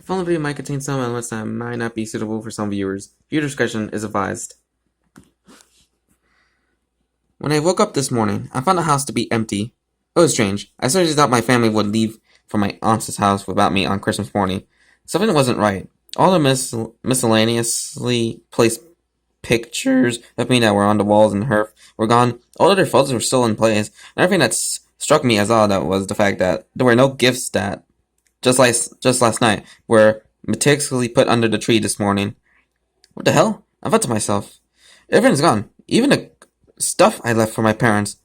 The following video might contain some elements that might not be suitable for some viewers. Viewer discretion is advised. When I woke up this morning, I found the house to be empty. It was strange. I certainly thought my family would leave for my aunt's house without me on Christmas morning. Something wasn't right. All the miscellaneously placed pictures of me that were on the walls and hearth were gone. All other photos were still in place. And everything that struck me as odd was the fact that there were no gifts that just last night, were meticulously put under the tree this morning. What the hell? I thought to myself. Everything's gone. Even the stuff I left for my parents.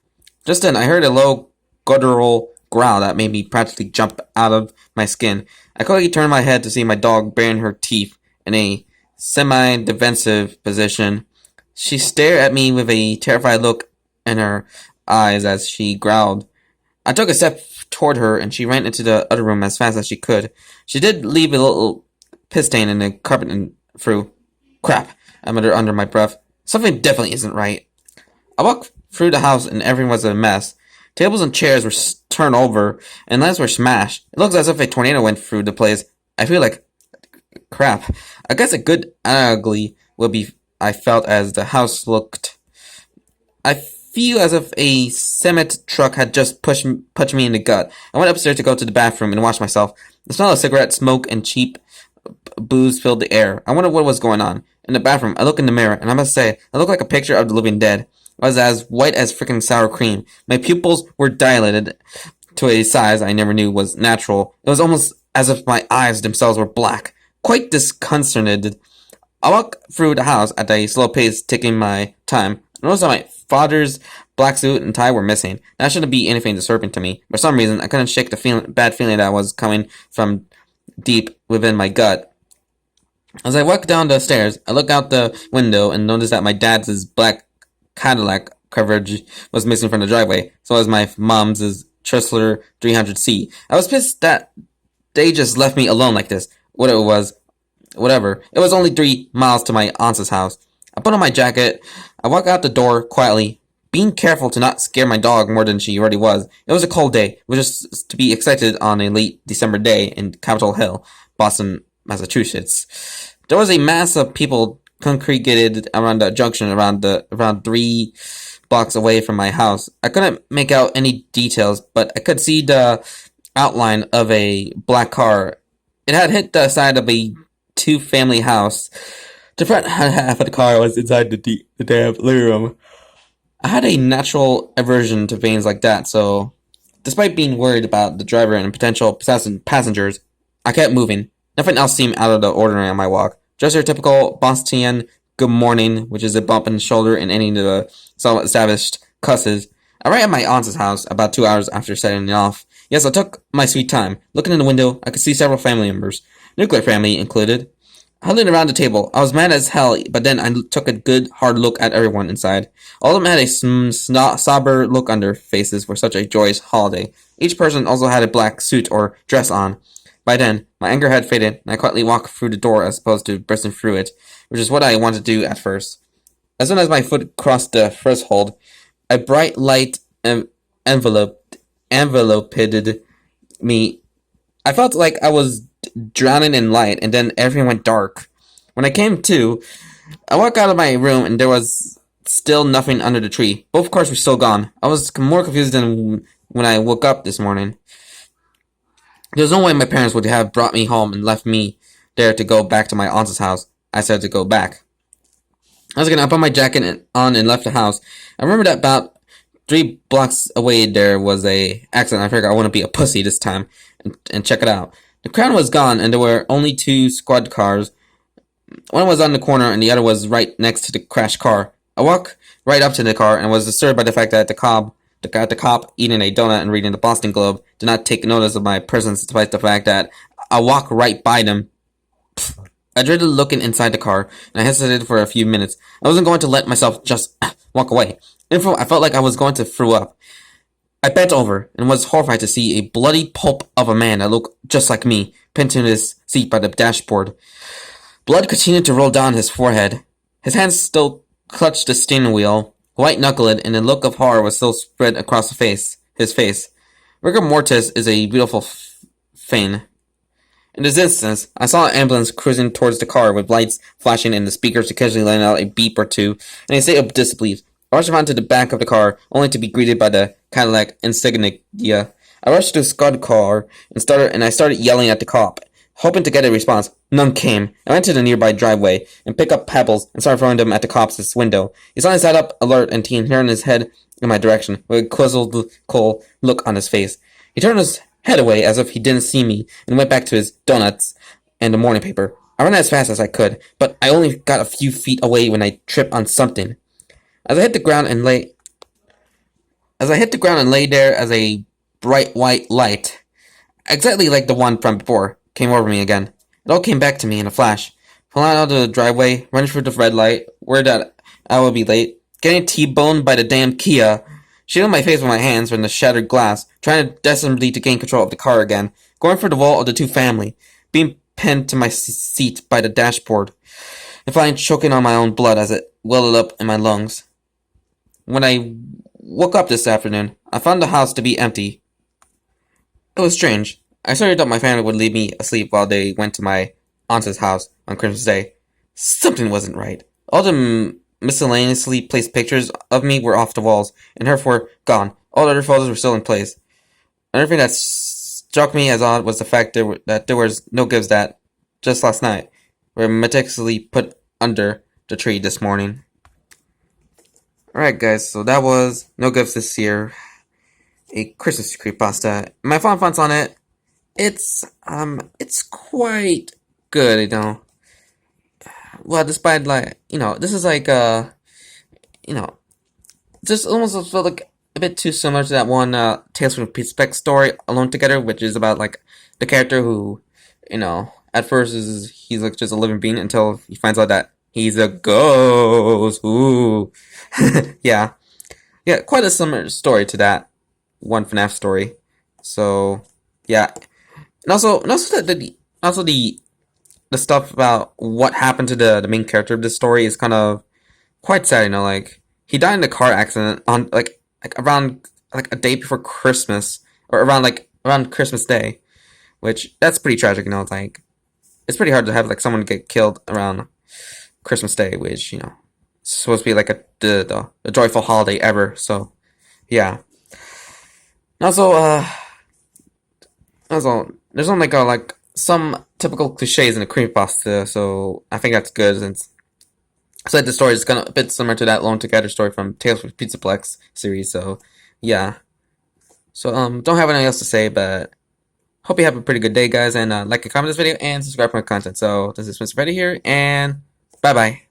Just then, I heard a low, guttural growl that made me practically jump out of my skin. I quickly turned my head to see my dog baring her teeth in a semi-defensive position. She stared at me with a terrified look in her eyes as she growled. I took a step toward her, and she ran into the other room as fast as she could. She did leave a little piss stain in the carpet and threw. Crap, I muttered under my breath. Something definitely isn't right. I walked through the house, and everything was a mess. Tables and chairs were turned over, and lamps were smashed. It looks as if a tornado went through the place. I feel like crap. I guess a good ugly will be. I felt as the house looked. I feel as if a cement truck had just punched me in the gut. I went upstairs to go to the bathroom and wash myself. The smell of cigarette smoke and cheap booze filled the air. I wondered what was going on. In the bathroom, I looked in the mirror, and I must say, I looked like a picture of the living dead. I was as white as frickin' sour cream. My pupils were dilated to a size I never knew was natural. It was almost as if my eyes themselves were black. Quite disconcerted, I walked through the house at a slow pace, taking my time. I noticed that my father's black suit and tie were missing. That shouldn't be anything disturbing to me. For some reason, I couldn't shake the bad feeling that was coming from deep within my gut. As I walked down the stairs, I looked out the window and noticed that my dad's black Cadillac coverage was missing from the driveway, so was my mom's Chrysler 300C. I was pissed that they just left me alone like this. Whatever. It was only 3 miles to my aunt's house. I put on my jacket. I walked out the door quietly, being careful to not scare my dog more than she already was. It was a cold day, which is to be expected on a late December day in Capitol Hill, Boston, Massachusetts. There was a mass of people congregated around the junction around 3 blocks away from my house. I couldn't make out any details, but I could see the outline of a black car. It had hit the side of a 2-family house. The front half of the car was inside the damn living room. I had a natural aversion to things like that, so despite being worried about the driver and potential passengers, I kept moving. Nothing else seemed out of the ordinary on my walk. Just your typical Bostonian good morning, which is a bump in the shoulder and any of the somewhat established cusses. I arrived at my aunt's house about 2 hours after setting it off. Yes, I took my sweet time. Looking in the window, I could see several family members, nuclear family included, huddling around the table. I was mad as hell, but then I took a good, hard look at everyone inside. All of them had a sober look on their faces for such a joyous holiday. Each person also had a black suit or dress on. By then, my anger had faded, and I quietly walked through the door as opposed to bursting through it, which is what I wanted to do at first. As soon as my foot crossed the threshold, a bright light enveloped me. I felt like I was drowning in light, and then everything went dark. When I came to, I walked out of my room, and there was still nothing under the tree. Both cars were still gone. I was more confused than when I woke up this morning. There's no way my parents would have brought me home and left me there to go back to my aunt's house. I said to go back. I put my jacket on and left the house. I remember that about 3 blocks away there was a accident. I figured I want to be a pussy this time and check it out. The crowd was gone, and there were only 2 squad cars. One was on the corner, and the other was right next to the crashed car. I walked right up to the car and was disturbed by the fact that the cop eating a donut and reading the Boston Globe did not take notice of my presence, despite the fact that I walked right by them. I dreaded looking inside the car, and I hesitated for a few minutes. I wasn't going to let myself just walk away. I felt like I was going to throw up. I bent over and was horrified to see a bloody pulp of a man that looked just like me, pinned to his seat by the dashboard. Blood continued to roll down his forehead. His hands still clutched the steering wheel, white-knuckled, and a look of horror was still spread across his face. Rigor mortis is a beautiful thing. In this instance, I saw an ambulance cruising towards the car with lights flashing and the speakers occasionally letting out a beep or two, in a state of disbelief. I rushed around to the back of the car, only to be greeted by the Cadillac Insignia. I rushed to the squad car and I started yelling at the cop, hoping to get a response. None came. I went to the nearby driveway and picked up pebbles and started throwing them at the cop's window. He suddenly sat up, alert and turned his head in my direction, with a quizzical look on his face. He turned his head away as if he didn't see me and went back to his donuts and the morning paper. I ran as fast as I could, but I only got a few feet away when I tripped on something. As I hit the ground and lay there as a bright white light, exactly like the one from before, came over me again. It all came back to me in a flash. Pulling out of the driveway, running through the red light, worried that I would be late, getting T-boned by the damn Kia, shielding my face with my hands from the shattered glass, trying desperately to gain control of the car again, going for the wall of the two family, being pinned to my seat by the dashboard, and finally choking on my own blood as it welled up in my lungs. When I woke up this afternoon, I found the house to be empty. It was strange. I certainly thought my family would leave me asleep while they went to my aunt's house on Christmas Day. Something wasn't right. All the miscellaneously placed pictures of me were off the walls, and therefore gone. All the other photos were still in place. Another thing that struck me as odd was the fact that there was no gifts that, just last night, were meticulously put under the tree this morning. Alright guys, so that was No Gifts This Year, a Christmas creepypasta. My thoughts on it, it's quite good, you know. Well, despite this is like just almost felt like a bit too similar to that one Tales from the Creepypasta story, Alone Together, which is about like the character who, at first he's like just a living being until he finds out that he's a ghost. Ooh. Yeah. Yeah, quite a similar story to that one FNAF story. So, yeah. And also the stuff about what happened to the main character of this story is kind of quite sad, like he died in a car accident on like around like a day before Christmas, or around Christmas Day, which that's pretty tragic, it's like it's pretty hard to have like someone get killed around Christmas Day, which it's supposed to be like the joyful holiday ever. So yeah. And also there's only like some typical cliches in the creepypasta, so I think that's good. Since so the story is kind of a bit similar to that Alone Together story from Tales from the Pizzaplex series. So yeah. So don't have anything else to say, but hope you have a pretty good day, guys, and like and comment this video and subscribe for more content. So this is Mr. Freddy here, and bye bye.